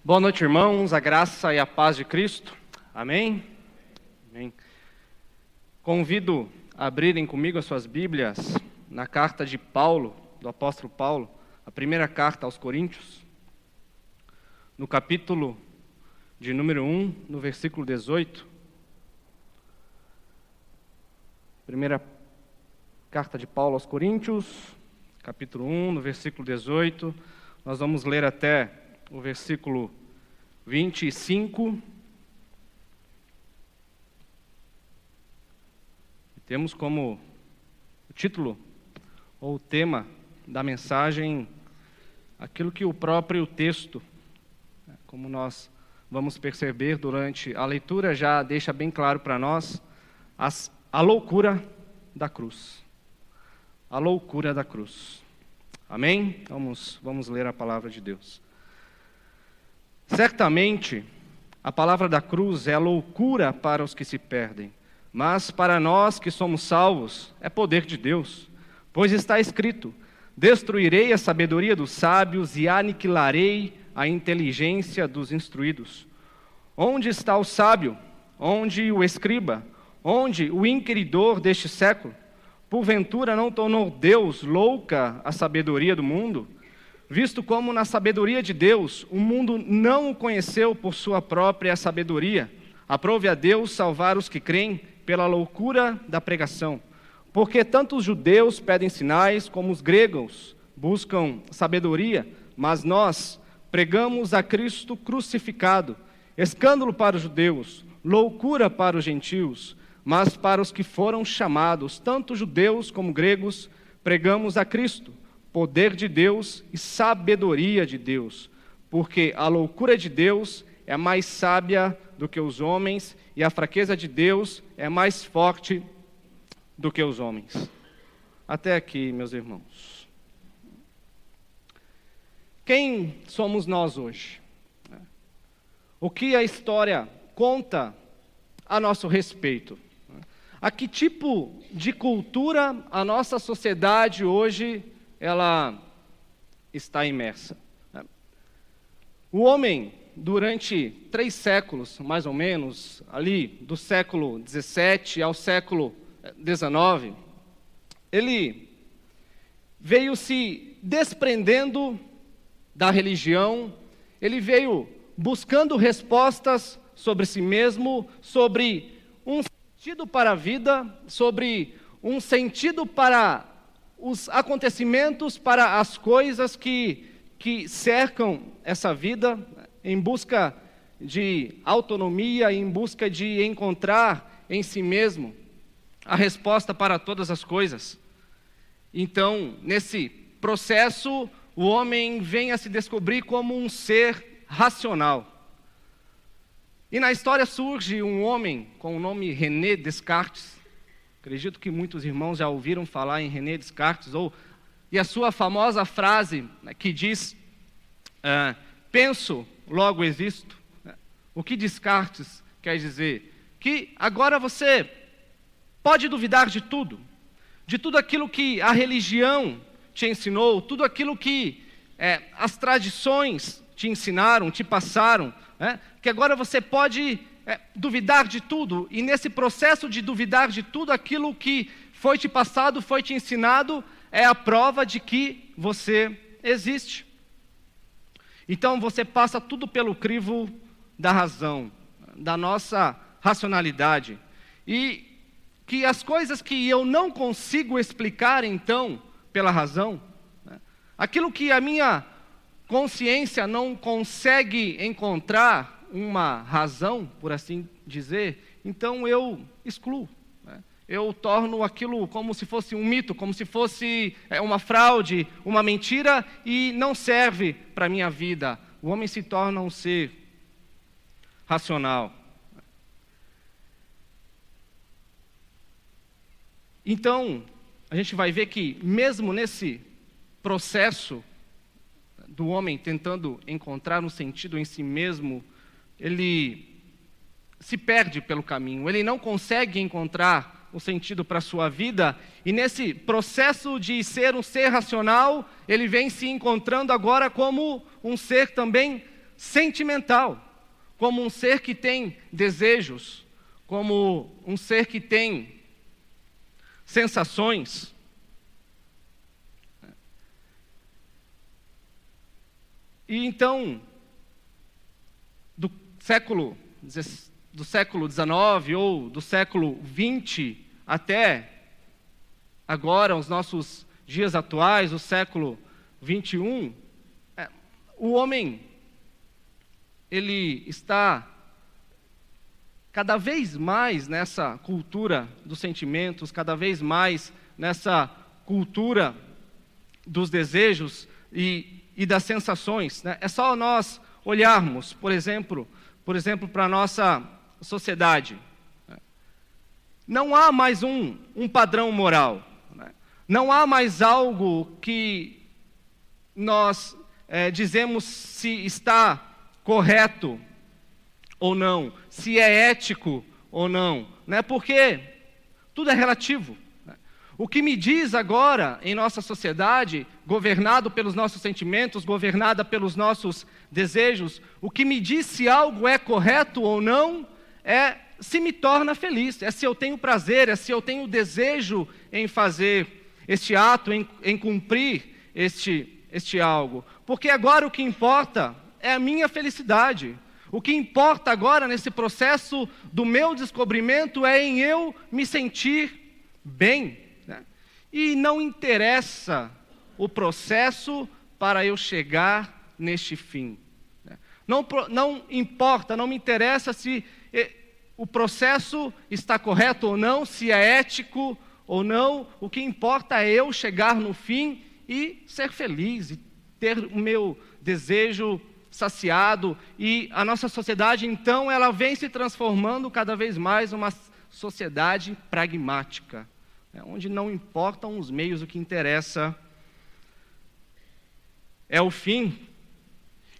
Boa noite, irmãos, a graça e a paz de Cristo. Amém? Amém. Convido a abrirem comigo as suas Bíblias na carta de Paulo, do apóstolo Paulo, a primeira carta aos Coríntios, no capítulo de número 1, no versículo 18. Primeira carta de Paulo aos Coríntios, capítulo 1, no versículo 18. Nós vamos ler até o versículo 25. Temos como o título ou o tema da mensagem aquilo que o próprio texto, como nós vamos perceber durante a leitura, já deixa bem claro para nós, a loucura da cruz. A loucura da cruz. Amém? Vamos ler a palavra de Deus. Certamente, a palavra da cruz é loucura para os que se perdem, mas para nós que somos salvos, é poder de Deus. Pois está escrito: destruirei a sabedoria dos sábios e aniquilarei a inteligência dos instruídos. Onde está o sábio? Onde o escriba? Onde o inquiridor deste século? Porventura não tornou Deus louca a sabedoria do mundo? Visto como na sabedoria de Deus, o mundo não o conheceu por sua própria sabedoria, aprove a Deus salvar os que creem pela loucura da pregação. Porque tanto os judeus pedem sinais, como os gregos buscam sabedoria, mas nós pregamos a Cristo crucificado, escândalo para os judeus, loucura para os gentios, mas para os que foram chamados, tanto judeus como gregos, pregamos a Cristo, poder de Deus e sabedoria de Deus, porque a loucura de Deus é mais sábia do que os homens, e a fraqueza de Deus é mais forte do que os homens. Até aqui, meus irmãos. Quem somos nós hoje? O que a história conta a nosso respeito? A que tipo de cultura a nossa sociedade hoje ela está imersa? O homem, durante 3 séculos, mais ou menos, ali do século 17 ao século 19, ele veio se desprendendo da religião, ele veio buscando respostas sobre si mesmo, sobre um sentido para a vida, sobre um sentido para os acontecimentos, para as coisas que cercam essa vida, em busca de autonomia, em busca de encontrar em si mesmo a resposta para todas as coisas. Então, nesse processo, o homem vem a se descobrir como um ser racional. E na história surge um homem com o nome René Descartes. Acredito que muitos irmãos já ouviram falar em René Descartes, e a sua famosa frase que diz, penso, logo existo. O que Descartes quer dizer? Que agora você pode duvidar de tudo aquilo que a religião te ensinou, tudo aquilo que as tradições te ensinaram, te passaram, que agora você pode duvidar de tudo, e nesse processo de duvidar de tudo aquilo que foi te passado, foi te ensinado, é a prova de que você existe. Então você passa tudo pelo crivo da razão, da nossa racionalidade, e que as coisas que eu não consigo explicar então pela razão, aquilo que a minha consciência não consegue encontrar uma razão, por assim dizer, então eu excluo. Eu torno aquilo como se fosse um mito, como se fosse uma fraude, uma mentira, e não serve para a minha vida. O homem se torna um ser racional. Então, a gente vai ver que mesmo nesse processo do homem tentando encontrar um sentido em si mesmo, ele se perde pelo caminho, ele não consegue encontrar o sentido para a sua vida, e nesse processo de ser um ser racional, ele vem se encontrando agora como um ser também sentimental, como um ser que tem desejos, como um ser que tem sensações. E então, do século XIX ou do século XX até agora, os nossos dias atuais, o século XXI, o homem, ele está cada vez mais nessa cultura dos sentimentos, cada vez mais nessa cultura dos desejos e das sensações, né? É só nós olharmos, por exemplo, para a nossa sociedade. Não há mais um padrão moral, né? Não há mais algo que nós dizemos se está correto ou não, se é ético ou não, né? Porque tudo é relativo. O que me diz agora em nossa sociedade, governado pelos nossos sentimentos, governada pelos nossos desejos, o que me diz se algo é correto ou não, é se me torna feliz, é se eu tenho prazer, é se eu tenho desejo em fazer este ato, em cumprir este algo. Porque agora o que importa é a minha felicidade. O que importa agora nesse processo do meu descobrimento é em eu me sentir bem. E não interessa o processo para eu chegar neste fim. Não importa, não me interessa se o processo está correto ou não, se é ético ou não. O que importa é eu chegar no fim e ser feliz, e ter o meu desejo saciado. E a nossa sociedade, então, ela vem se transformando cada vez mais numa sociedade pragmática, onde não importam os meios, o que interessa é o fim.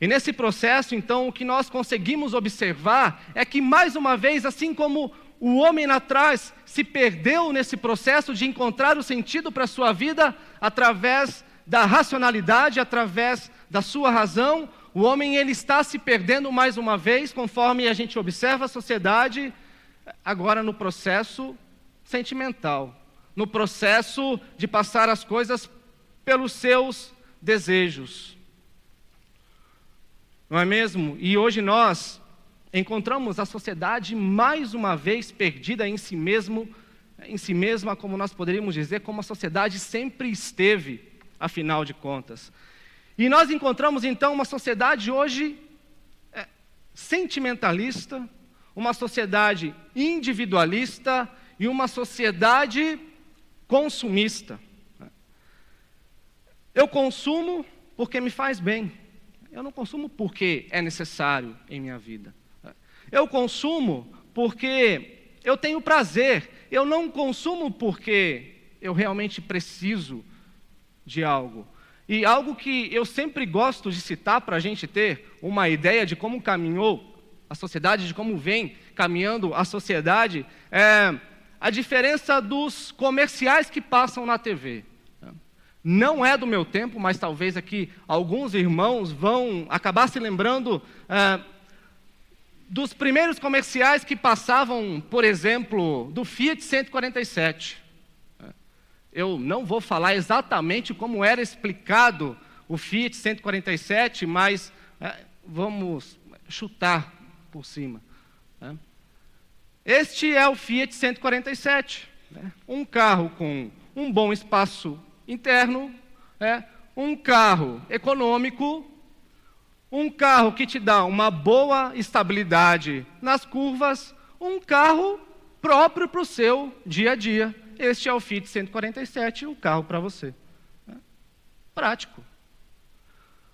E nesse processo, então, o que nós conseguimos observar é que, mais uma vez, assim como o homem lá atrás se perdeu nesse processo de encontrar o sentido para a sua vida através da racionalidade, através da sua razão, o homem ele está se perdendo mais uma vez, conforme a gente observa a sociedade, agora no processo sentimental, no processo de passar as coisas pelos seus desejos. Não é mesmo? E hoje nós encontramos a sociedade mais uma vez perdida em si mesma, como nós poderíamos dizer, como a sociedade sempre esteve, afinal de contas. E nós encontramos então uma sociedade hoje sentimentalista, uma sociedade individualista e uma sociedade consumista. Eu consumo porque me faz bem. Eu não consumo porque é necessário em minha vida. Eu consumo porque eu tenho prazer. Eu não consumo porque eu realmente preciso de algo. E algo que eu sempre gosto de citar para a gente ter uma ideia de como caminhou a sociedade, de como vem caminhando a sociedade, é a diferença dos comerciais que passam na TV. Não é do meu tempo, mas talvez aqui alguns irmãos vão acabar se lembrando dos primeiros comerciais que passavam, por exemplo, do Fiat 147. Eu não vou falar exatamente como era explicado o Fiat 147, mas vamos chutar por cima. Este é o Fiat 147, um carro com um bom espaço interno, um carro econômico, um carro que te dá uma boa estabilidade nas curvas, um carro próprio para o seu dia a dia. Este é o Fiat 147, o carro para você. Prático.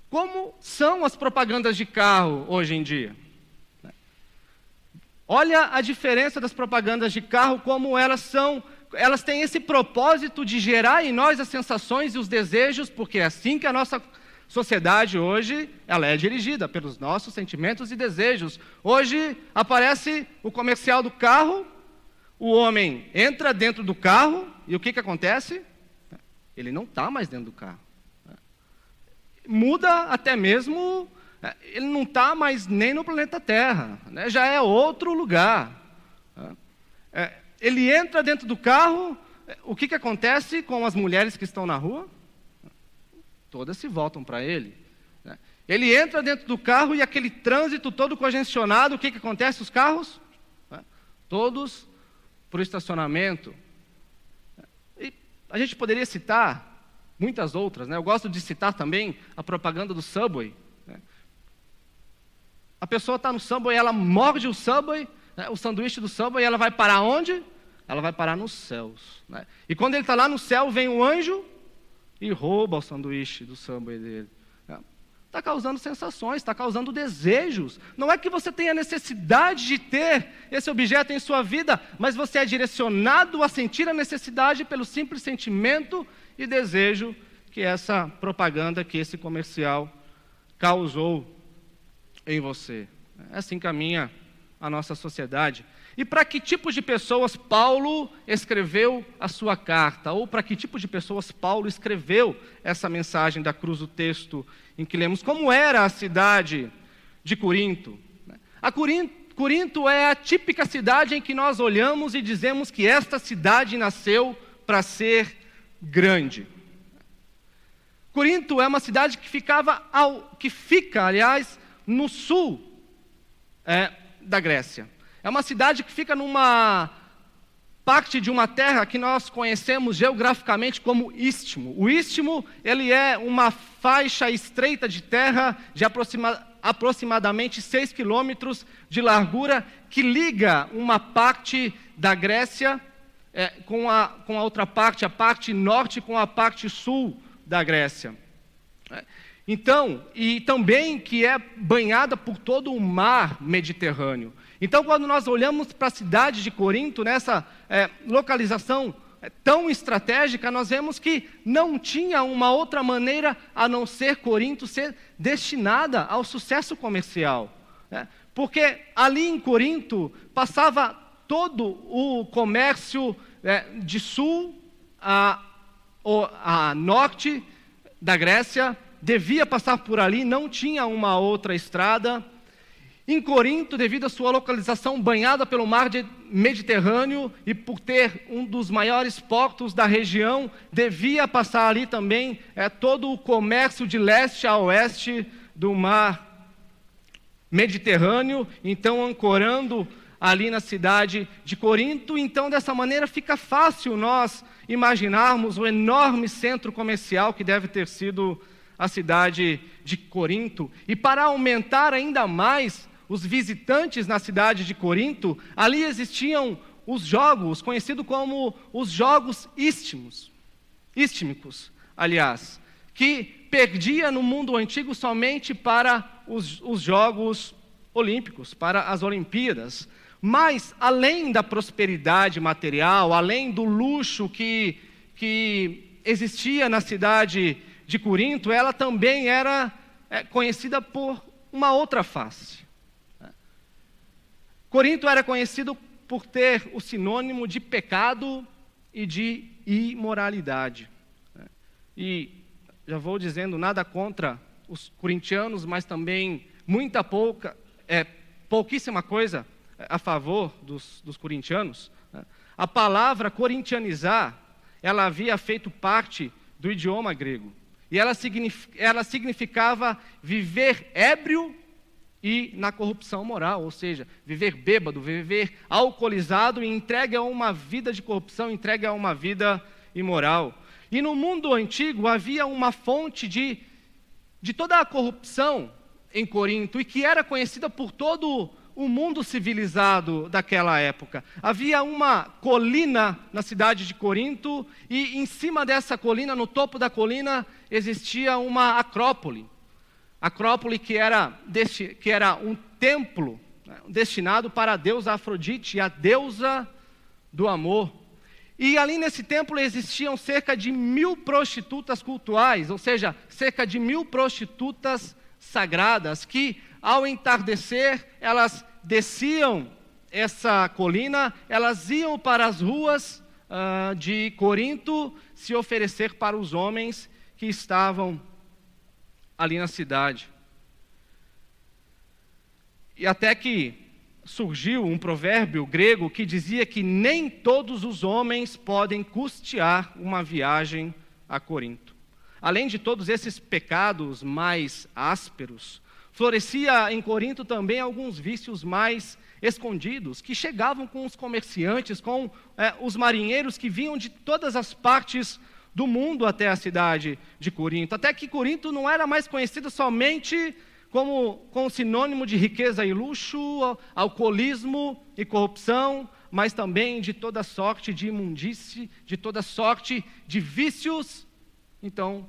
Como são as propagandas de carro hoje em dia? Olha a diferença das propagandas de carro, como elas têm esse propósito de gerar em nós as sensações e os desejos, porque é assim que a nossa sociedade hoje, ela é dirigida pelos nossos sentimentos e desejos. Hoje aparece o comercial do carro, o homem entra dentro do carro e o que acontece? Ele não está mais dentro do carro. Muda até mesmo ele não está mais nem no planeta Terra, né? Já é outro lugar. Ele entra dentro do carro, o que acontece com as mulheres que estão na rua? Todas se voltam para ele. Né? Ele entra dentro do carro e aquele trânsito todo congestionado, o que acontece? Os carros, todos para o estacionamento. E a gente poderia citar muitas outras, né? Eu gosto de citar também a propaganda do Subway. Né? A pessoa está no Subway, ela morde o Subway, né? O sanduíche do Subway, ela vai parar onde? Ela vai parar nos céus. Né? E quando ele está lá no céu, vem um anjo e rouba o sanduíche do Subway dele. Está causando sensações, está causando desejos. Não é que você tenha necessidade de ter esse objeto em sua vida, mas você é direcionado a sentir a necessidade pelo simples sentimento e desejo que essa propaganda, que esse comercial causou em você. É assim caminha a nossa sociedade. E para que tipo de pessoas Paulo escreveu a sua carta? Ou para que tipo de pessoas Paulo escreveu essa mensagem da cruz do texto em que lemos? Como era a cidade de Corinto? Corinto é a típica cidade em que nós olhamos e dizemos que esta cidade nasceu para ser grande. Corinto é uma cidade que fica, aliás, no sul da Grécia. É uma cidade que fica numa parte de uma terra que nós conhecemos geograficamente como istmo. O istmo, ele é uma faixa estreita de terra de aproximadamente 6 quilômetros de largura que liga uma parte da Grécia com a outra parte, a parte norte com a parte sul da Grécia. Então, e também que é banhada por todo o mar Mediterrâneo. Então, quando nós olhamos para a cidade de Corinto, nessa localização tão estratégica, nós vemos que não tinha uma outra maneira a não ser Corinto ser destinada ao sucesso comercial. Né? Porque ali em Corinto passava todo o comércio de sul a norte da Grécia, devia passar por ali, não tinha uma outra estrada. Em Corinto, devido à sua localização banhada pelo mar Mediterrâneo e por ter um dos maiores portos da região, devia passar ali também todo o comércio de leste a oeste do mar Mediterrâneo, então ancorando ali na cidade de Corinto. Então, dessa maneira, fica fácil nós imaginarmos o enorme centro comercial que deve ter sido a cidade de Corinto. E para aumentar ainda mais os visitantes na cidade de Corinto, ali existiam os jogos, conhecidos como os jogos istmicos, aliás, que perdia no mundo antigo somente para os Jogos Olímpicos, para as Olimpíadas. Mas, além da prosperidade material, além do luxo que existia na cidade de Corinto, ela também era conhecida por uma outra face. Corinto era conhecido por ter o sinônimo de pecado e de imoralidade. E já vou dizendo, nada contra os corintianos, mas também pouquíssima coisa a favor dos corintianos. A palavra corintianizar, ela havia feito parte do idioma grego. E ela significava viver ébrio e na corrupção moral, ou seja, viver bêbado, viver alcoolizado e entregue a uma vida de corrupção, entregue a uma vida imoral. E no mundo antigo havia uma fonte de toda a corrupção em Corinto e que era conhecida por todo o mundo civilizado daquela época. Havia uma colina na cidade de Corinto e em cima dessa colina, no topo da colina, existia uma acrópole. Acrópole que era um templo, né, destinado para a deusa Afrodite, a deusa do amor. E ali nesse templo existiam cerca de 1000 prostitutas cultuais, ou seja, cerca de 1000 prostitutas sagradas, que ao entardecer elas desciam essa colina, elas iam para as ruas de Corinto se oferecer para os homens que estavam ali na cidade. E até que surgiu um provérbio grego que dizia que nem todos os homens podem custear uma viagem a Corinto. Além de todos esses pecados mais ásperos, florescia em Corinto também alguns vícios mais escondidos, que chegavam com os comerciantes, com os marinheiros que vinham de todas as partes do mundo até a cidade de Corinto. Até que Corinto não era mais conhecida somente com sinônimo de riqueza e luxo, alcoolismo e corrupção, mas também de toda sorte de imundície, de toda sorte de vícios. Então,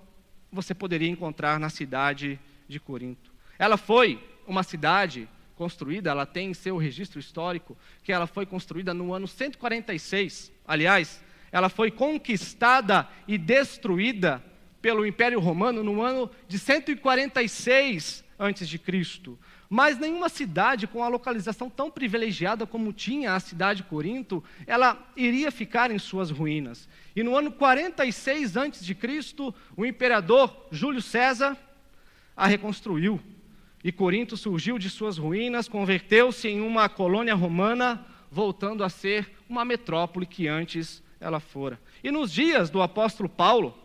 você poderia encontrar na cidade de Corinto. Ela foi uma cidade construída, ela tem seu registro histórico, que ela foi construída no ano 146. Aliás, ela foi conquistada e destruída pelo Império Romano no ano de 146 a.C. Mas nenhuma cidade com a localização tão privilegiada como tinha a cidade de Corinto, ela iria ficar em suas ruínas. E no ano 46 a.C., o imperador Júlio César a reconstruiu. E Corinto surgiu de suas ruínas, converteu-se em uma colônia romana, voltando a ser uma metrópole que antes ela fora. E nos dias do apóstolo Paulo,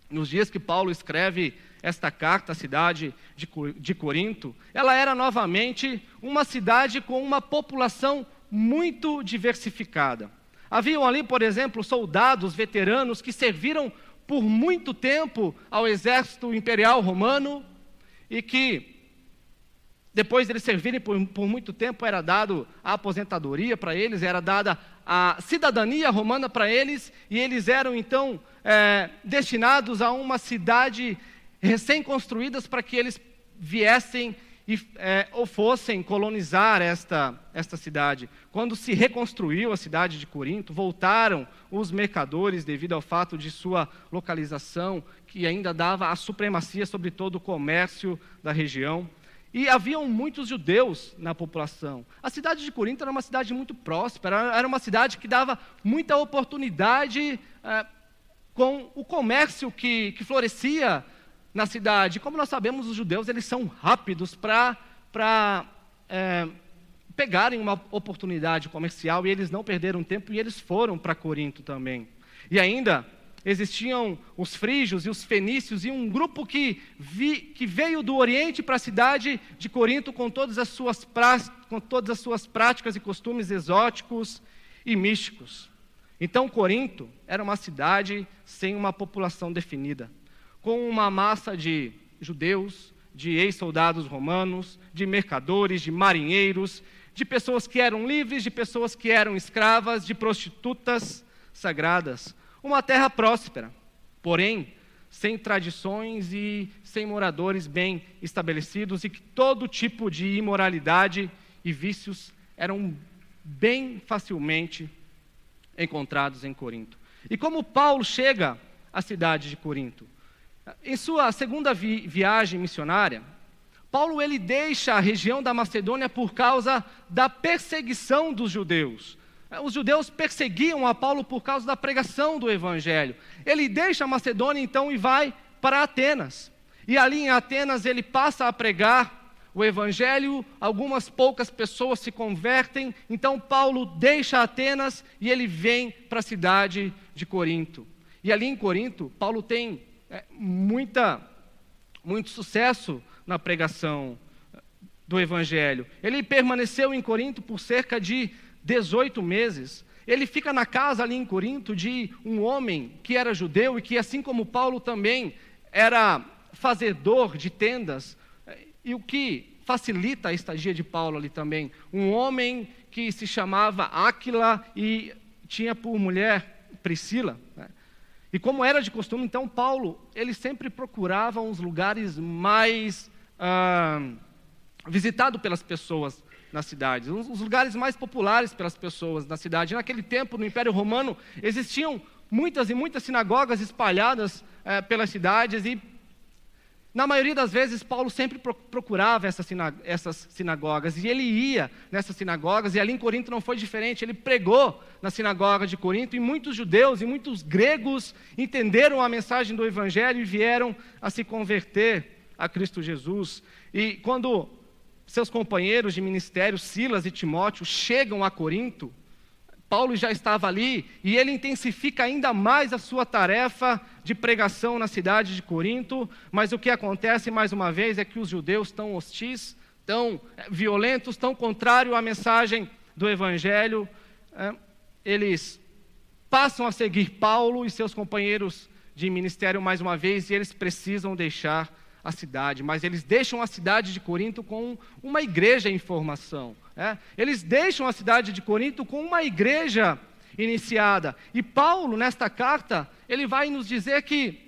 nos dias que Paulo escreve esta carta à cidade de Corinto, ela era novamente uma cidade com uma população muito diversificada. Haviam ali, por exemplo, soldados veteranos que serviram por muito tempo ao exército imperial romano e que, depois de eles servirem por muito tempo, era dado a aposentadoria para eles, era dada a cidadania romana para eles, e eles eram então destinados a uma cidade recém-construídas para que eles viessem ou fossem colonizar esta cidade. Quando se reconstruiu a cidade de Corinto, voltaram os mercadores devido ao fato de sua localização, que ainda dava a supremacia sobre todo o comércio da região. E haviam muitos judeus na população. A cidade de Corinto era uma cidade muito próspera, era uma cidade que dava muita oportunidade com o comércio que florescia na cidade. Como nós sabemos, os judeus eles são rápidos para pegarem uma oportunidade comercial, e eles não perderam tempo e eles foram para Corinto também. E ainda existiam os frígios e os fenícios, e um grupo que veio do Oriente para a cidade de Corinto com todas as suas práticas e costumes exóticos e místicos. Então, Corinto era uma cidade sem uma população definida, com uma massa de judeus, de ex-soldados romanos, de mercadores, de marinheiros, de pessoas que eram livres, de pessoas que eram escravas, de prostitutas sagradas. Uma terra próspera, porém, sem tradições e sem moradores bem estabelecidos, e que todo tipo de imoralidade e vícios eram bem facilmente encontrados em Corinto. E como Paulo chega à cidade de Corinto? Em sua segunda viagem missionária, Paulo ele deixa a região da Macedônia por causa da perseguição dos judeus. Os judeus perseguiam a Paulo por causa da pregação do Evangelho. Ele deixa a Macedônia então e vai para Atenas. E ali em Atenas ele passa a pregar o Evangelho, algumas poucas pessoas se convertem. Então Paulo deixa Atenas e ele vem para a cidade de Corinto. E ali em Corinto, Paulo tem muito sucesso na pregação do Evangelho. Ele permaneceu em Corinto por cerca de 18 meses. Ele fica na casa ali em Corinto de um homem que era judeu e que, assim como Paulo, também era fazedor de tendas, e o que facilita a estadia de Paulo ali também. Um homem que se chamava Áquila e tinha por mulher Priscila, né? E como era de costume, então, Paulo, ele sempre procurava uns lugares mais visitados pelas pessoas na cidade, os lugares mais populares pelas pessoas na cidade. Naquele tempo, no Império Romano, existiam muitas e muitas sinagogas espalhadas pelas cidades, e na maioria das vezes, Paulo sempre procurava essas sinagogas, e ele ia nessas sinagogas, e ali em Corinto não foi diferente. Ele pregou na sinagoga de Corinto, e muitos judeus e muitos gregos entenderam a mensagem do Evangelho e vieram a se converter a Cristo Jesus. E quando seus companheiros de ministério, Silas e Timóteo, chegam a Corinto, Paulo já estava ali e ele intensifica ainda mais a sua tarefa de pregação na cidade de Corinto, mas o que acontece mais uma vez é que os judeus tão hostis, tão violentos, tão contrários à mensagem do Evangelho, eles passam a seguir Paulo e seus companheiros de ministério mais uma vez, e eles precisam deixar a cidade, mas eles deixam a cidade de Corinto com uma igreja em formação. Eles deixam a cidade de Corinto com uma igreja iniciada. E Paulo, nesta carta, ele vai nos dizer que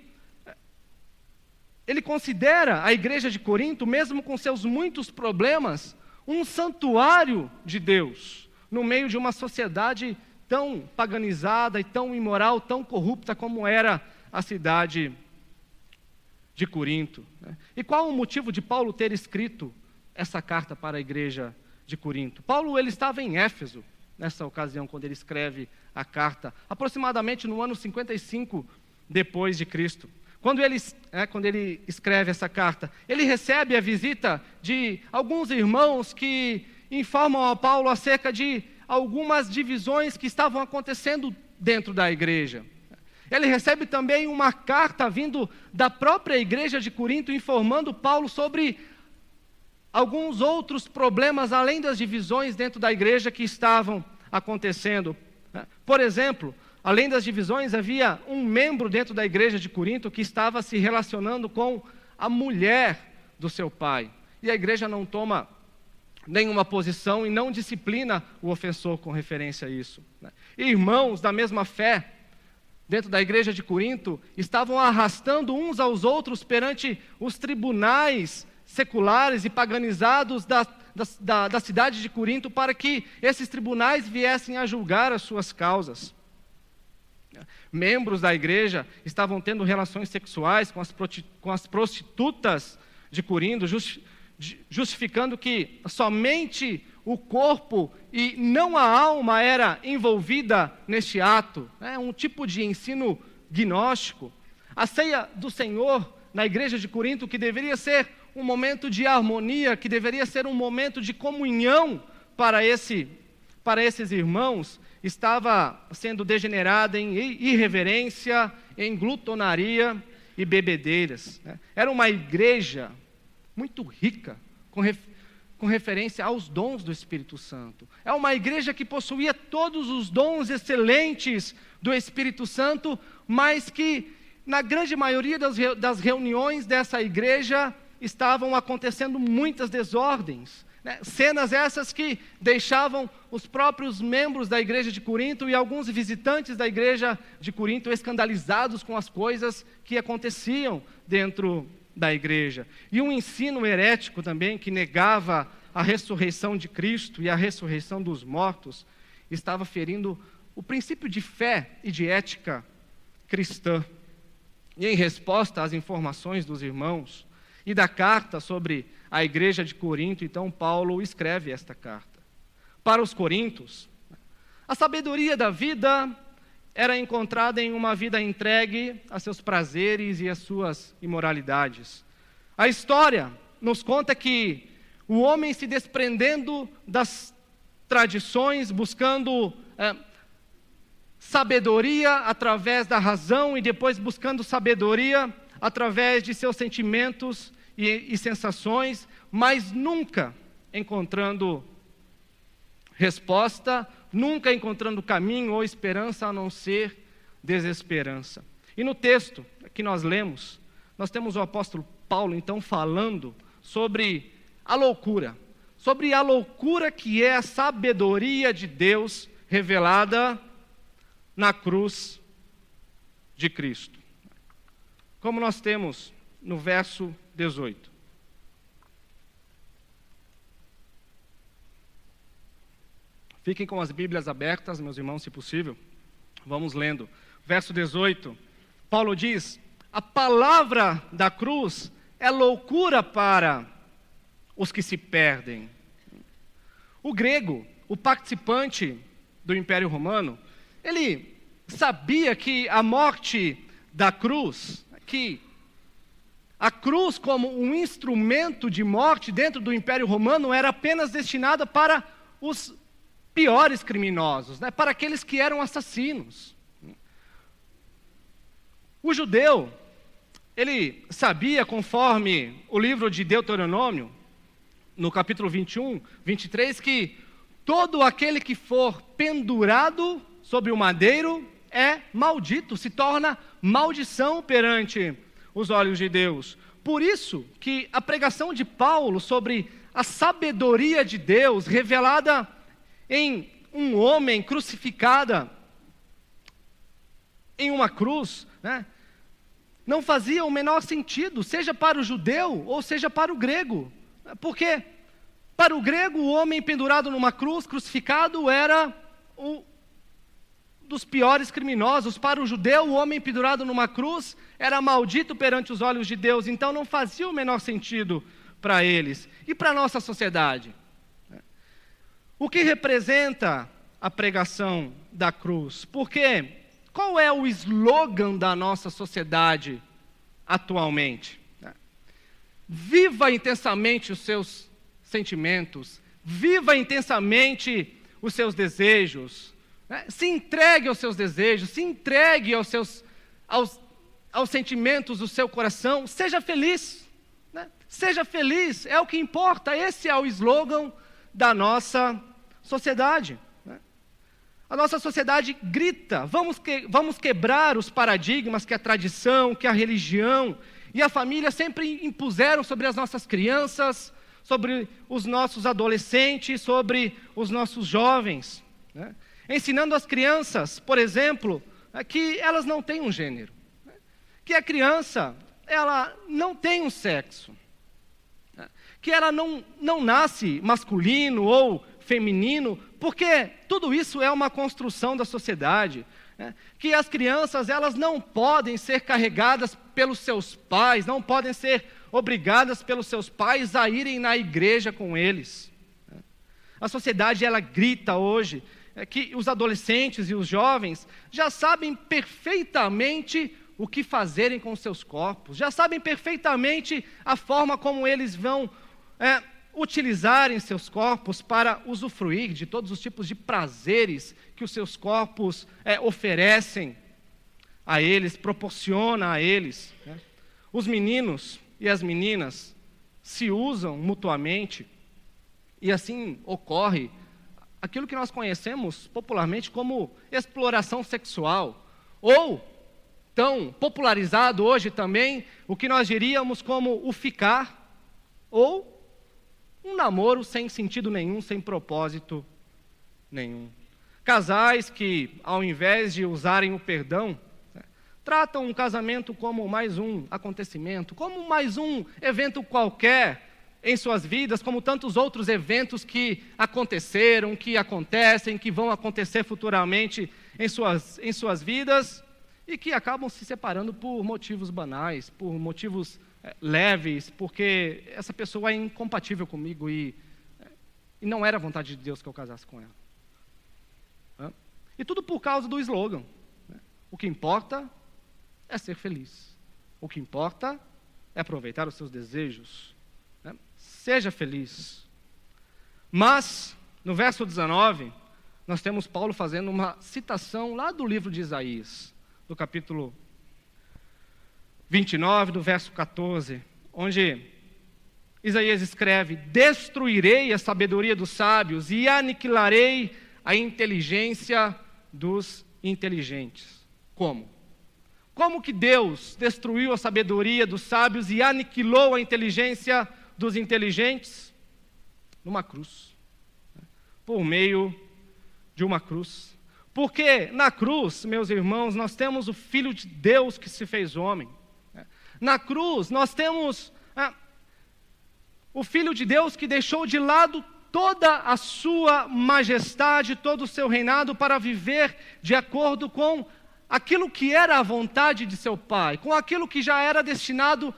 ele considera a igreja de Corinto, mesmo com seus muitos problemas, um santuário de Deus, no meio de uma sociedade tão paganizada e tão imoral, tão corrupta como era a cidade de Corinto. E qual o motivo de Paulo ter escrito essa carta para a igreja de Corinto? Paulo, ele estava em Éfeso nessa ocasião, quando ele escreve a carta, aproximadamente no ano 55 depois de Cristo. Quando ele escreve essa carta, ele recebe a visita de alguns irmãos que informam a Paulo acerca de algumas divisões que estavam acontecendo dentro da igreja. Ele recebe também uma carta vindo da própria igreja de Corinto, informando Paulo sobre alguns outros problemas, além das divisões dentro da igreja que estavam acontecendo. Por exemplo, além das divisões, havia um membro dentro da igreja de Corinto que estava se relacionando com a mulher do seu pai. E a igreja não toma nenhuma posição e não disciplina o ofensor com referência a isso. Irmãos da mesma fé, dentro da igreja de Corinto, estavam arrastando uns aos outros perante os tribunais seculares e paganizados da cidade de Corinto, para que esses tribunais viessem a julgar as suas causas. Membros da igreja estavam tendo relações sexuais com as prostitutas de Corinto, justificando que somente o corpo e não a alma era envolvida neste ato. Um tipo de ensino gnóstico. A ceia do Senhor na igreja de Corinto, que deveria ser um momento de harmonia, que deveria ser um momento de comunhão para esses irmãos, estava sendo degenerada em irreverência, em glutonaria e bebedeiras. Era uma igreja muito rica, com referência aos dons do Espírito Santo. É uma igreja que possuía todos os dons excelentes do Espírito Santo, mas que, na grande maioria das reuniões dessa igreja, estavam acontecendo muitas desordens. Cenas essas que deixavam os próprios membros da igreja de Corinto e alguns visitantes da igreja de Corinto escandalizados com as coisas que aconteciam dentro da igreja. E um ensino herético também, que negava a ressurreição de Cristo e a ressurreição dos mortos, estava ferindo o princípio de fé e de ética cristã. E em resposta às informações dos irmãos e da carta sobre a igreja de Corinto, então Paulo escreve esta carta. Para os coríntios, a sabedoria da vida era encontrada em uma vida entregue a seus prazeres e às suas imoralidades. A história nos conta que o homem, se desprendendo das tradições, buscando sabedoria através da razão e depois buscando sabedoria através de seus sentimentos e sensações, mas nunca encontrando resposta, nunca encontrando caminho ou esperança, a não ser desesperança. E no texto que nós lemos, nós temos o apóstolo Paulo, então, falando sobre a loucura que é a sabedoria de Deus revelada na cruz de Cristo. Como nós temos no verso 18. Fiquem com as Bíblias abertas, meus irmãos, se possível. Vamos lendo. Verso 18. Paulo diz: a palavra da cruz é loucura para os que se perdem. O grego, o participante do Império Romano, ele sabia que a morte da cruz, que A cruz, como um instrumento de morte dentro do Império Romano, era apenas destinada para os piores criminosos, né? Para aqueles que eram assassinos. O judeu, ele sabia, conforme o livro de Deuteronômio, no capítulo 21, 23, que todo aquele que for pendurado sobre o madeiro é maldito, se torna maldição perante os olhos de Deus. Por isso que a pregação de Paulo sobre a sabedoria de Deus revelada em um homem crucificada em uma cruz, né, não fazia o menor sentido, seja para o judeu ou seja para o grego. Porque para o grego o homem pendurado numa cruz, crucificado, era um dos piores criminosos. Para o judeu o homem pendurado numa cruz era maldito perante os olhos de Deus. Então não fazia o menor sentido para eles. E para a nossa sociedade? O que representa a pregação da cruz? Porque qual é o slogan da nossa sociedade atualmente? Viva intensamente os seus sentimentos, viva intensamente os seus desejos, se entregue aos seus desejos, se entregue aos sentimentos do seu coração, seja feliz, né? Seja feliz, é o que importa. Esse é o slogan da nossa sociedade. A nossa sociedade grita, vamos quebrar os paradigmas que a tradição, que a religião e a família sempre impuseram sobre as nossas crianças, sobre os nossos adolescentes, sobre os nossos jovens, né? Ensinando as crianças, por exemplo, que elas não têm um gênero, né? Que a criança, ela não tem um sexo, né? Que ela não nasce masculino ou feminino, porque tudo isso é uma construção da sociedade, né? Que as crianças, elas não podem ser carregadas pelos seus pais, não podem ser obrigadas pelos seus pais a irem na igreja com eles, né? A sociedade, ela grita hoje que os adolescentes e os jovens já sabem perfeitamente o que fazerem com seus corpos, já sabem perfeitamente a forma como eles vão utilizarem seus corpos para usufruir de todos os tipos de prazeres que os seus corpos oferecem a eles, proporciona a eles, né? Os meninos e as meninas se usam mutuamente e assim ocorre aquilo que nós conhecemos popularmente como exploração sexual, ou tão popularizado hoje também o que nós diríamos como o ficar, ou um namoro sem sentido nenhum, sem propósito nenhum. Casais que, ao invés de usarem o perdão, tratam um casamento como mais um acontecimento, como mais um evento qualquer em suas vidas, como tantos outros eventos que aconteceram, que acontecem, que vão acontecer futuramente em suas vidas, e que acabam se separando por motivos banais, por motivos leves, porque essa pessoa é incompatível comigo e não era a vontade de Deus que eu casasse com ela. E tudo por causa do slogan, né? O que importa é ser feliz. O que importa é aproveitar os seus desejos, né? Seja feliz. Mas, no verso 19, nós temos Paulo fazendo uma citação lá do livro de Isaías, do capítulo 29, do verso 14, onde Isaías escreve: destruirei a sabedoria dos sábios e aniquilarei a inteligência dos inteligentes. Como? Como que Deus destruiu a sabedoria dos sábios e aniquilou a inteligência dos inteligentes? Numa cruz, por meio de uma cruz. Porque na cruz, meus irmãos, nós temos o Filho de Deus que se fez homem. Na cruz, nós temos o Filho de Deus que deixou de lado toda a sua majestade, todo o seu reinado, para viver de acordo com aquilo que era a vontade de seu Pai, com aquilo que já era destinado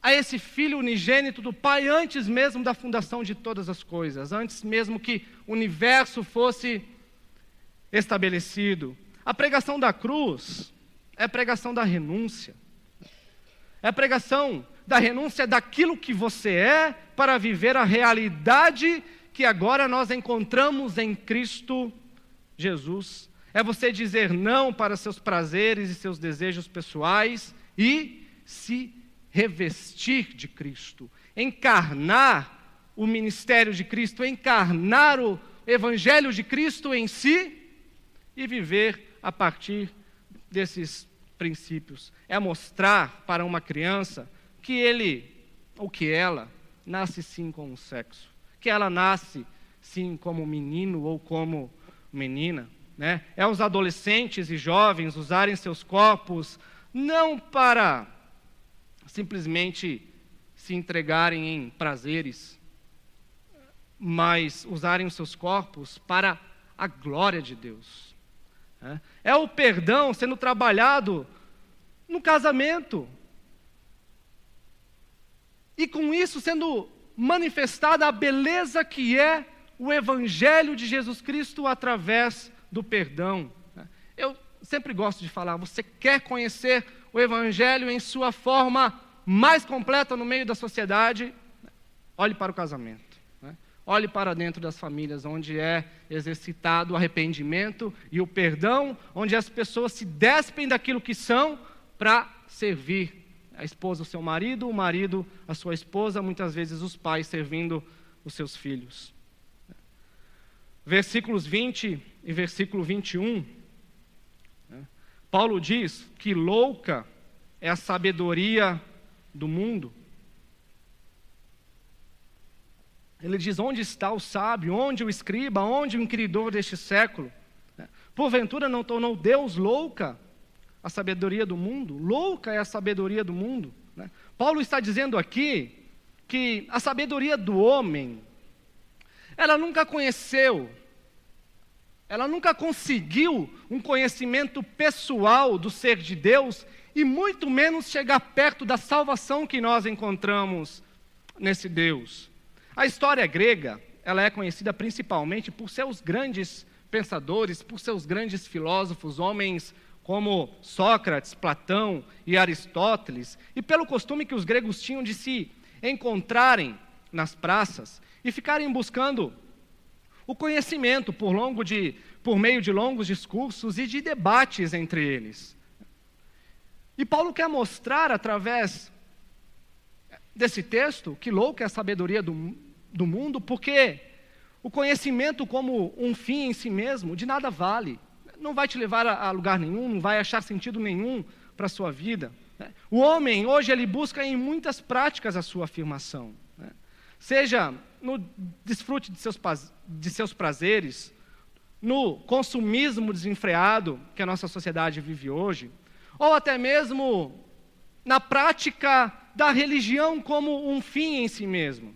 a esse Filho unigênito do Pai, antes mesmo da fundação de todas as coisas, antes mesmo que o universo fosse estabelecido. A pregação da cruz é a pregação da renúncia, é a pregação da renúncia daquilo que você é para viver a realidade que agora nós encontramos em Cristo Jesus. É você dizer não para seus prazeres e seus desejos pessoais e se revestir de Cristo, encarnar o ministério de Cristo, encarnar o evangelho de Cristo em si e viver a partir desses princípios. É mostrar para uma criança que ele ou que ela nasce sim com um sexo, que ela nasce sim como menino ou como menina, né? É os adolescentes e jovens usarem seus corpos não para simplesmente se entregarem em prazeres, mas usarem os seus corpos para a glória de Deus. É o perdão sendo trabalhado no casamento. E com isso sendo manifestada a beleza que é o Evangelho de Jesus Cristo através do perdão. Eu sempre gosto de falar, você quer conhecer o Evangelho em sua forma mais completa no meio da sociedade? Olhe para o casamento. Olhe para dentro das famílias, onde é exercitado o arrependimento e o perdão, onde as pessoas se despem daquilo que são para servir a esposa, o seu marido, o marido, a sua esposa, muitas vezes os pais servindo os seus filhos. Versículos 20 e versículo 21, Paulo diz que louca é a sabedoria do mundo. Ele diz, onde está o sábio, onde o escriba, onde o inquiridor deste século? Porventura não tornou Deus louca a sabedoria do mundo? Louca é a sabedoria do mundo. Paulo está dizendo aqui que a sabedoria do homem, ela nunca conheceu, ela nunca conseguiu um conhecimento pessoal do ser de Deus e muito menos chegar perto da salvação que nós encontramos nesse Deus. A história grega, ela é conhecida principalmente por seus grandes pensadores, por seus grandes filósofos, homens como Sócrates, Platão e Aristóteles, e pelo costume que os gregos tinham de se encontrarem nas praças e ficarem buscando o conhecimento por meio de longos discursos e de debates entre eles. E Paulo quer mostrar através desse texto que louca é a sabedoria do mundo, porque o conhecimento como um fim em si mesmo de nada vale, não vai te levar a lugar nenhum, não vai achar sentido nenhum para a sua vida. O homem hoje ele busca em muitas práticas a sua afirmação, seja no desfrute de seus prazeres, no consumismo desenfreado que a nossa sociedade vive hoje, ou até mesmo na prática da religião como um fim em si mesmo.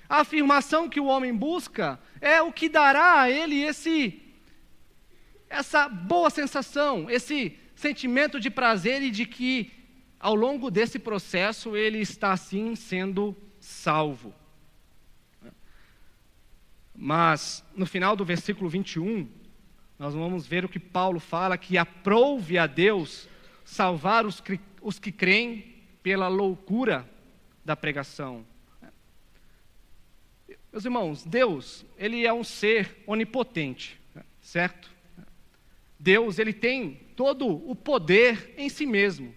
A afirmação que o homem busca é o que dará a ele essa boa sensação, esse sentimento de prazer e de que, ao longo desse processo, ele está, assim, sendo salvo. Mas, no final do versículo 21, nós vamos ver o que Paulo fala, que aprouve a Deus salvar os que creem pela loucura da pregação. Meus irmãos, Deus, Ele é um ser onipotente, certo? Deus, Ele tem todo o poder em si mesmo.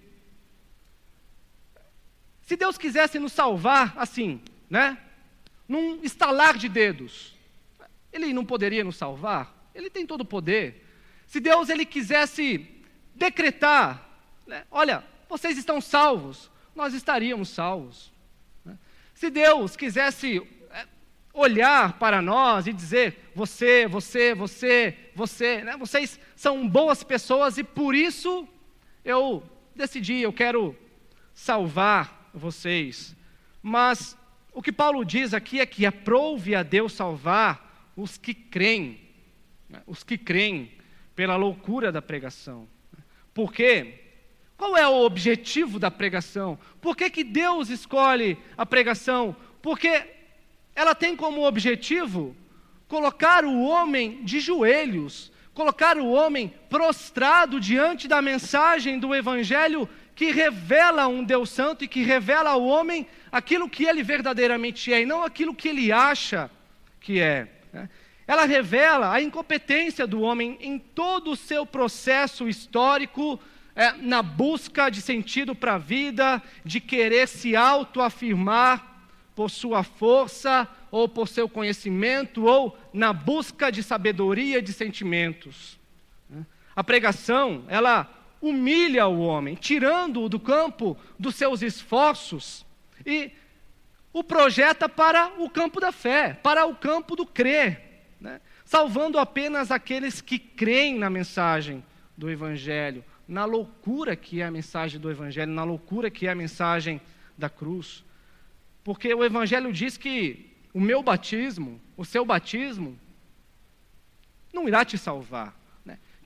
Se Deus quisesse nos salvar assim, num estalar de dedos, Ele não poderia nos salvar? Ele tem todo o poder. Se Deus, Ele quisesse decretar, olha, vocês estão salvos, nós estaríamos salvos. Se Deus quisesse olhar para nós e dizer, vocês são boas pessoas e por isso eu decidi, eu quero salvar vocês. Mas o que Paulo diz aqui é que aprouve a Deus salvar os que creem pela loucura da pregação. Por quê? Qual é o objetivo da pregação? Por que Deus escolhe a pregação? Porque ela tem como objetivo colocar o homem de joelhos, colocar o homem prostrado diante da mensagem do Evangelho que revela um Deus santo e que revela ao homem aquilo que ele verdadeiramente é e não aquilo que ele acha que é. Ela revela a incompetência do homem em todo o seu processo histórico, na busca de sentido para a vida, de querer se autoafirmar por sua força ou por seu conhecimento, ou na busca de sabedoria, de sentimentos. A pregação, ela humilha o homem, tirando-o do campo dos seus esforços e o projeta para o campo da fé, para o campo do crer, salvando apenas aqueles que creem na mensagem do Evangelho, na loucura que é a mensagem do Evangelho, na loucura que é a mensagem da cruz. Porque o Evangelho diz que o meu batismo, o seu batismo, não irá te salvar,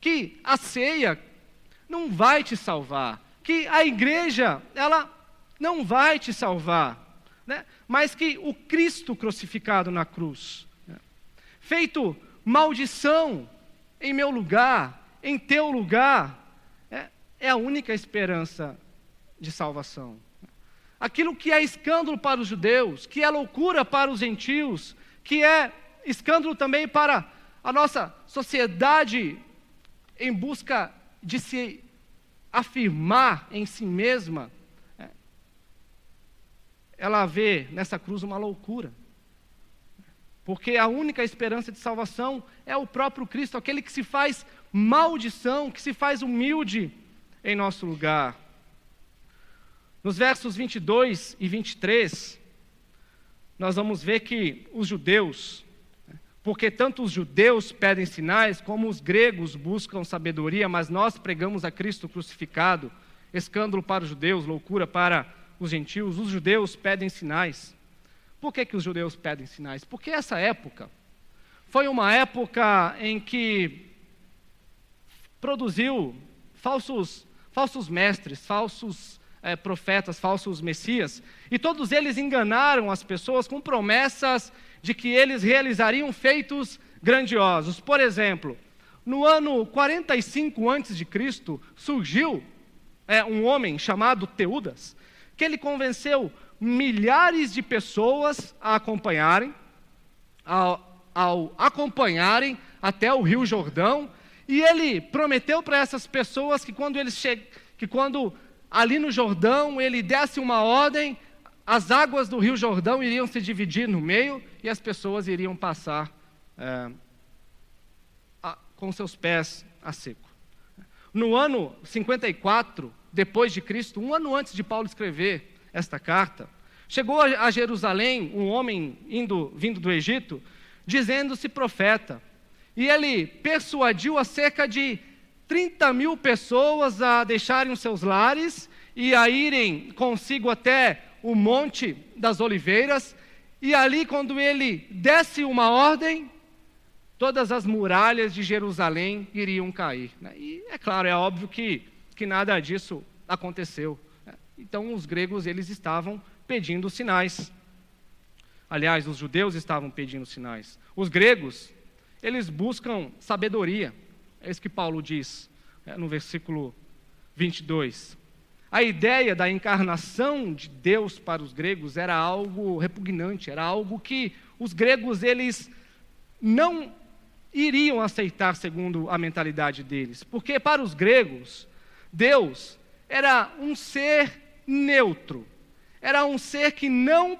que a ceia não vai te salvar, que a igreja, ela não vai te salvar, mas que o Cristo crucificado na cruz, feito maldição em meu lugar, em teu lugar, é a única esperança de salvação. Aquilo que é escândalo para os judeus, que é loucura para os gentios, que é escândalo também para a nossa sociedade em busca de se afirmar em si mesma, ela vê nessa cruz uma loucura. Porque a única esperança de salvação é o próprio Cristo, aquele que se faz maldição, que se faz humilde em nosso lugar. Nos versos 22 e 23, nós vamos ver que os judeus, porque tanto os judeus pedem sinais, como os gregos buscam sabedoria, mas nós pregamos a Cristo crucificado, escândalo para os judeus, loucura para os gentios, os judeus pedem sinais. Por que os judeus pedem sinais? Porque essa época foi uma época em que produziu falsos mestres, falsos profetas, falsos messias, e todos eles enganaram as pessoas com promessas de que eles realizariam feitos grandiosos. Por exemplo, no ano 45 a.C., surgiu um homem chamado Teudas, que ele convenceu milhares de pessoas a acompanharem, ao acompanharem até o Rio Jordão, e ele prometeu para essas pessoas que quando ali no Jordão ele desse uma ordem, as águas do Rio Jordão iriam se dividir no meio e as pessoas iriam passar com seus pés a seco. No ano 54 depois de Cristo, um ano antes de Paulo escrever esta carta, chegou a Jerusalém um homem vindo do Egito, dizendo-se profeta, e ele persuadiu a cerca de 30.000 pessoas a deixarem os seus lares e a irem consigo até o Monte das Oliveiras, e ali quando ele desse uma ordem, todas as muralhas de Jerusalém iriam cair. E é claro, é óbvio que nada disso aconteceu. Então os gregos, eles estavam pedindo sinais. Aliás, os judeus estavam pedindo sinais. Os gregos, eles buscam sabedoria. É isso que Paulo diz no versículo 22. A ideia da encarnação de Deus para os gregos era algo repugnante, era algo que os gregos, eles não iriam aceitar segundo a mentalidade deles. Porque para os gregos, Deus era um ser neutro, era um ser que não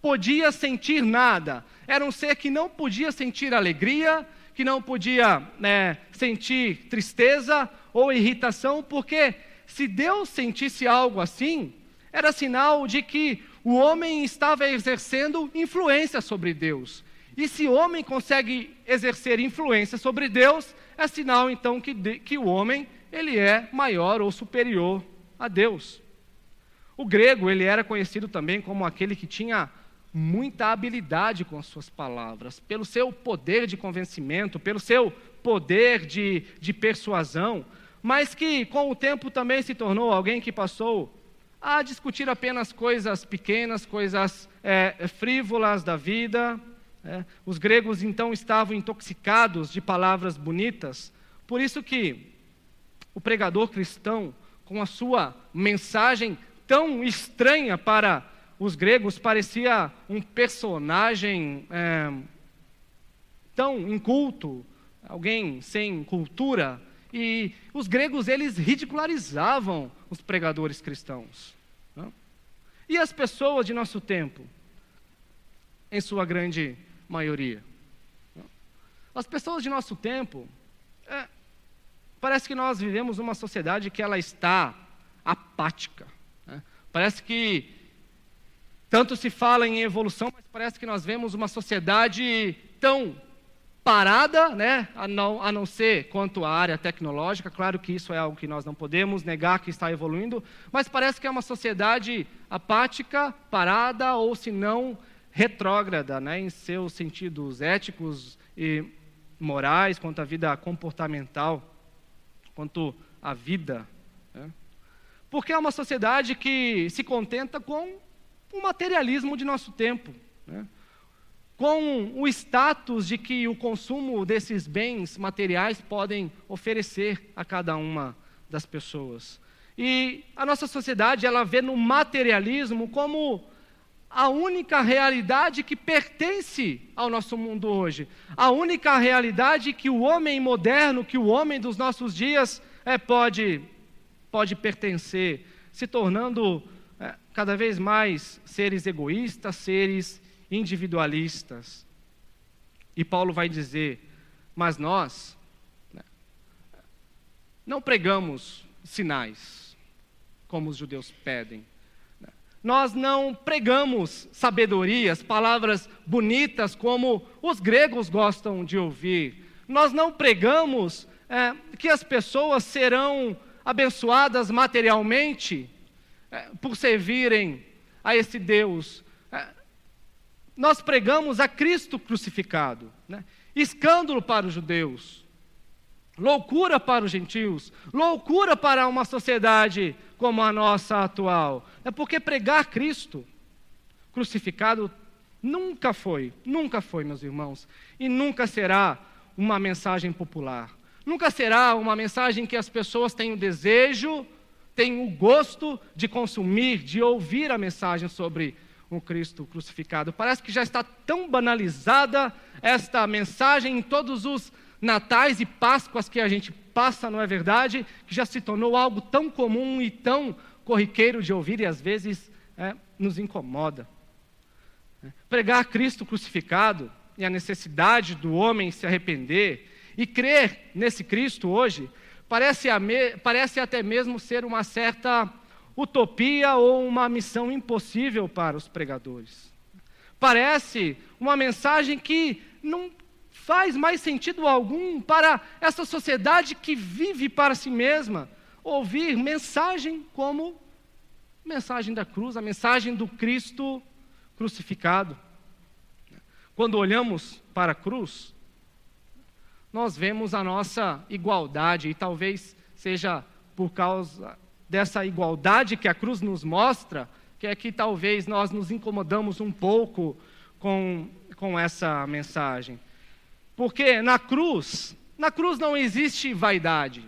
podia sentir nada, era um ser que não podia sentir alegria, que não podia sentir tristeza ou irritação, porque se Deus sentisse algo assim, era sinal de que o homem estava exercendo influência sobre Deus. E se o homem consegue exercer influência sobre Deus, é sinal então que o homem ele é maior ou superior a Deus. O grego, ele era conhecido também como aquele que tinha muita habilidade com as suas palavras, pelo seu poder de convencimento, pelo seu poder de persuasão, mas que com o tempo também se tornou alguém que passou a discutir apenas coisas pequenas, coisas frívolas da vida, Os gregos, então, estavam intoxicados de palavras bonitas. Por isso que o pregador cristão, com a sua mensagem tão estranha para os gregos, parecia um personagem tão inculto, alguém sem cultura. E os gregos, eles ridicularizavam os pregadores cristãos. E as pessoas de nosso tempo, em sua grande maioria? As pessoas de nosso tempo, parece que nós vivemos uma sociedade que ela está apática. Parece que tanto se fala em evolução, mas parece que nós vemos uma sociedade tão parada, a não ser quanto à área tecnológica. Claro que isso é algo que nós não podemos negar que está evoluindo, mas parece que é uma sociedade apática, parada, ou se não retrógrada, em seus sentidos éticos e morais, quanto à vida comportamental, quanto à vida. Porque é uma sociedade que se contenta com o materialismo de nosso tempo, com o status de que o consumo desses bens materiais podem oferecer a cada uma das pessoas. E a nossa sociedade, ela vê no materialismo como a única realidade que pertence ao nosso mundo hoje. A única realidade que o homem moderno, que o homem dos nossos dias pode pertencer, se tornando cada vez mais seres egoístas, seres individualistas. E Paulo vai dizer, mas nós não pregamos sinais, como os judeus pedem. Nós não pregamos sabedorias, palavras bonitas, como os gregos gostam de ouvir. Nós não pregamos que as pessoas serão abençoadas materialmente por servirem a esse Deus. Nós pregamos a Cristo crucificado, escândalo para os judeus, loucura para os gentios, loucura para uma sociedade como a nossa atual. É porque pregar Cristo crucificado nunca foi, meus irmãos, e nunca será uma mensagem popular. Nunca será uma mensagem que as pessoas têm o desejo, têm o gosto de consumir, de ouvir a mensagem sobre o Cristo crucificado. Parece que já está tão banalizada esta mensagem em todos os natais e páscoas que a gente passa, não é verdade? Que já se tornou algo tão comum e tão corriqueiro de ouvir e às vezes nos incomoda. Pregar Cristo crucificado e a necessidade do homem se arrepender e crer nesse Cristo hoje, parece até mesmo ser uma certa utopia ou uma missão impossível para os pregadores. Parece uma mensagem que não faz mais sentido algum para essa sociedade que vive para si mesma, ouvir mensagem como mensagem da cruz, a mensagem do Cristo crucificado. Quando olhamos para a cruz, nós vemos a nossa igualdade, e talvez seja por causa dessa igualdade que a cruz nos mostra, que é que talvez nós nos incomodamos um pouco com essa mensagem. Porque na cruz não existe vaidade,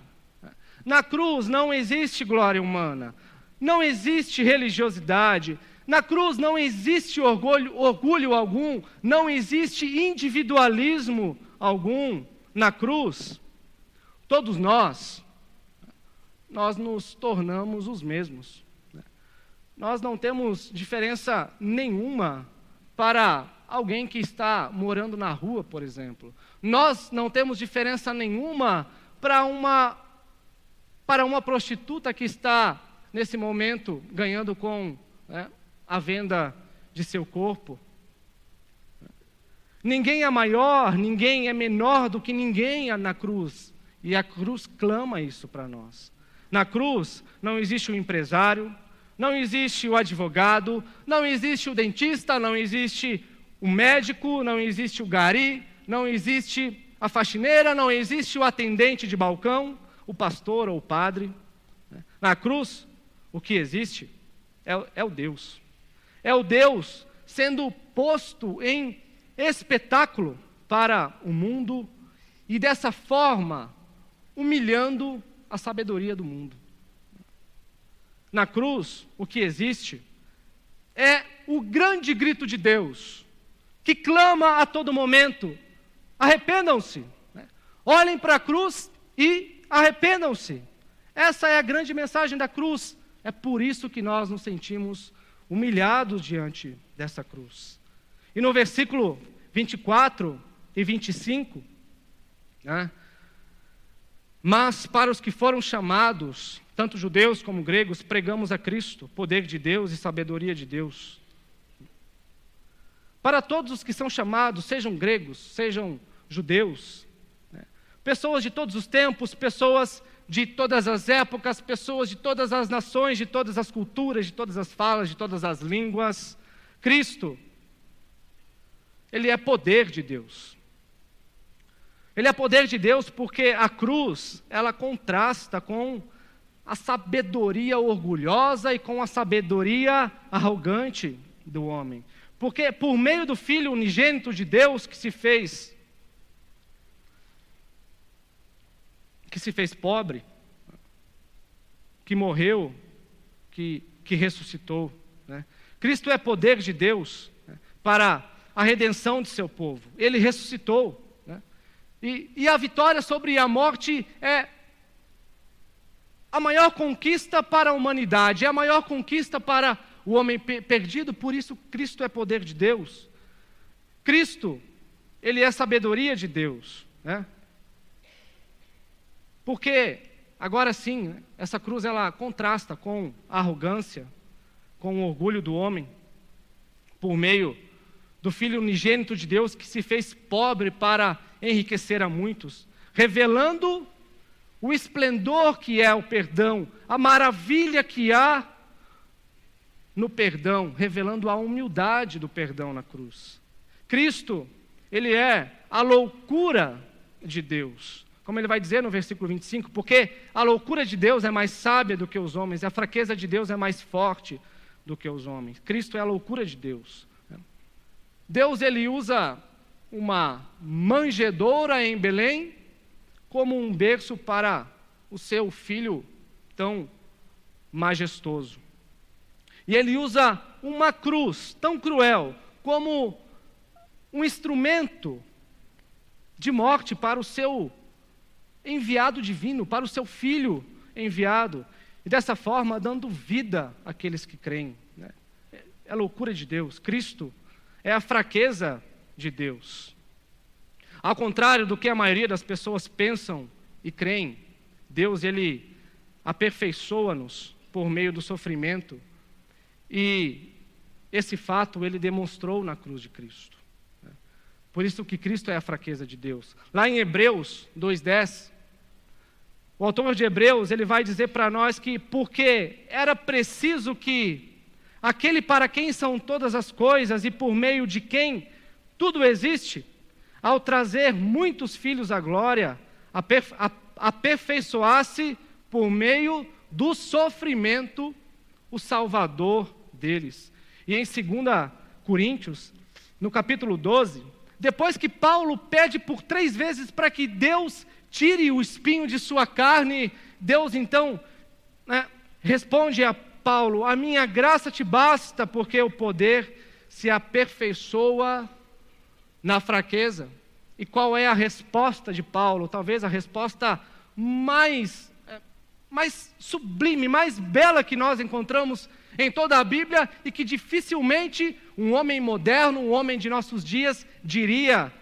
na cruz não existe glória humana, não existe religiosidade, na cruz não existe orgulho algum, não existe individualismo algum. Na cruz, todos nós nos tornamos os mesmos. Nós não temos diferença nenhuma para alguém que está morando na rua, por exemplo. Nós não temos diferença nenhuma para uma prostituta que está, nesse momento, ganhando com a venda de seu corpo. Ninguém é maior, ninguém é menor do que ninguém na cruz. E a cruz clama isso para nós. Na cruz não existe o empresário, não existe o advogado, não existe o dentista, não existe o médico, não existe o gari, não existe a faxineira, não existe o atendente de balcão, o pastor ou o padre. Na cruz, o que existe é o Deus. É o Deus sendo posto em espetáculo para o mundo e dessa forma humilhando a sabedoria do mundo. Na cruz, o que existe é o grande grito de Deus, que clama a todo momento: arrependam-se, olhem para a cruz e arrependam-se. Essa é a grande mensagem da cruz. É por isso que nós nos sentimos humilhados diante dessa cruz. E no versículo 24 e 25, mas para os que foram chamados, tanto judeus como gregos, pregamos a Cristo, poder de Deus e sabedoria de Deus. Para todos os que são chamados, sejam gregos, sejam judeus, pessoas de todos os tempos, pessoas de todas as épocas, pessoas de todas as nações, de todas as culturas, de todas as falas, de todas as línguas, Cristo, Ele é poder de Deus. Ele é poder de Deus porque a cruz, ela contrasta com a sabedoria orgulhosa e com a sabedoria arrogante do homem. Porque por meio do Filho unigênito de Deus que se fez pobre, que morreu, que ressuscitou, Cristo é poder de Deus, para a redenção de seu povo. Ele ressuscitou, e a vitória sobre a morte é a maior conquista para a humanidade, é a maior conquista para o homem perdido. Por isso Cristo é poder de Deus. Cristo, Ele é sabedoria de Deus, Porque, agora sim, essa cruz ela contrasta com a arrogância, com o orgulho do homem, por meio do Filho unigênito de Deus que se fez pobre para enriquecer a muitos, revelando o esplendor que é o perdão, a maravilha que há no perdão, revelando a humildade do perdão na cruz. Cristo, Ele é a loucura de Deus. Como ele vai dizer no versículo 25, porque a loucura de Deus é mais sábia do que os homens, e a fraqueza de Deus é mais forte do que os homens. Cristo é a loucura de Deus. Deus, Ele usa uma manjedoura em Belém como um berço para o seu Filho tão majestoso. E Ele usa uma cruz tão cruel como um instrumento de morte para o seu enviado divino, para o seu Filho enviado, e dessa forma dando vida àqueles que creem. É a loucura de Deus. Cristo é a fraqueza de Deus. Ao contrário do que a maioria das pessoas pensam e creem, Deus, Ele aperfeiçoa-nos por meio do sofrimento, e esse fato Ele demonstrou na cruz de Cristo. Por isso que Cristo é a fraqueza de Deus. Lá em Hebreus 2:10, o autor de Hebreus, ele vai dizer para nós que porque era preciso que aquele para quem são todas as coisas e por meio de quem tudo existe, ao trazer muitos filhos à glória, aperfeiçoasse por meio do sofrimento o Salvador deles. E em 2 Coríntios, no capítulo 12, depois que Paulo pede por 3 vezes para que Deus tire o espinho de sua carne, Deus então responde a Paulo: a minha graça te basta, porque o poder se aperfeiçoa na fraqueza. E qual é a resposta de Paulo? Talvez a resposta mais sublime, mais bela que nós encontramos em toda a Bíblia, e que dificilmente um homem moderno, um homem de nossos dias, diria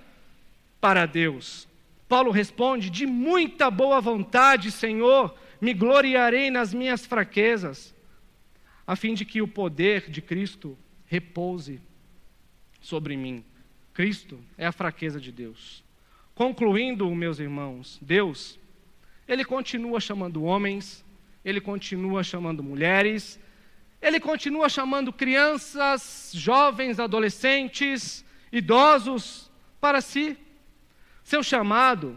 para Deus. Paulo responde: de muita boa vontade, Senhor, me gloriarei nas minhas fraquezas, a fim de que o poder de Cristo repouse sobre mim. Cristo é a fraqueza de Deus. Concluindo, meus irmãos, Deus, Ele continua chamando homens, Ele continua chamando mulheres, Ele continua chamando crianças, jovens, adolescentes, idosos para si. Seu chamado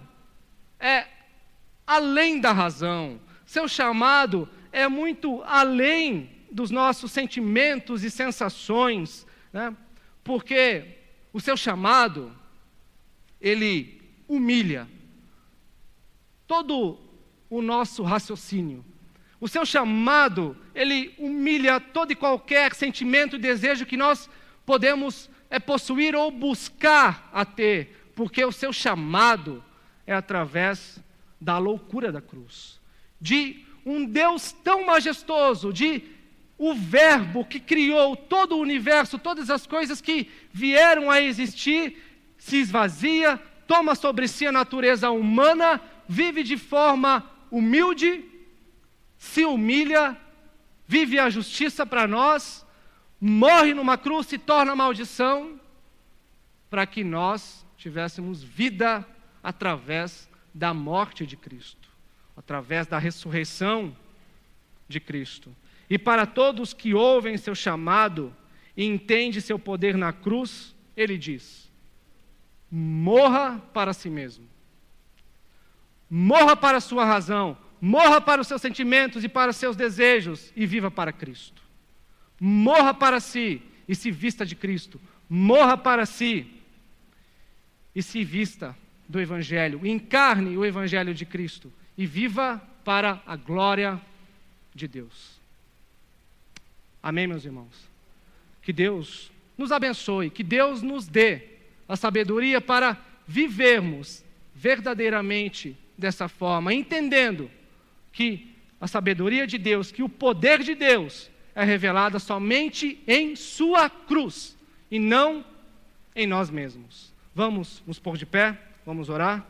é além da razão, seu chamado é muito além dos nossos sentimentos e sensações, porque o seu chamado, ele humilha todo o nosso raciocínio. O seu chamado, ele humilha todo e qualquer sentimento e desejo que nós podemos possuir ou buscar a ter, porque o seu chamado é através da loucura da cruz, de um Deus tão majestoso, de o Verbo que criou todo o universo, todas as coisas que vieram a existir, se esvazia, toma sobre si a natureza humana, vive de forma humilde, se humilha, vive a justiça para nós, morre numa cruz, se torna maldição, para que nós tivéssemos vida através da morte de Cristo, através da ressurreição de Cristo. E para todos que ouvem seu chamado e entendem seu poder na cruz, ele diz: morra para si mesmo, morra para a sua razão, morra para os seus sentimentos e para os seus desejos e viva para Cristo. Morra para si e se vista de Cristo. Morra para si e se vista do Evangelho. Encarne o Evangelho de Cristo e viva para a glória de Deus. Amém, meus irmãos? Que Deus nos abençoe, que Deus nos dê a sabedoria para vivermos verdadeiramente dessa forma, entendendo que a sabedoria de Deus, que o poder de Deus é revelada somente em sua cruz e não em nós mesmos. Vamos nos pôr de pé, vamos orar.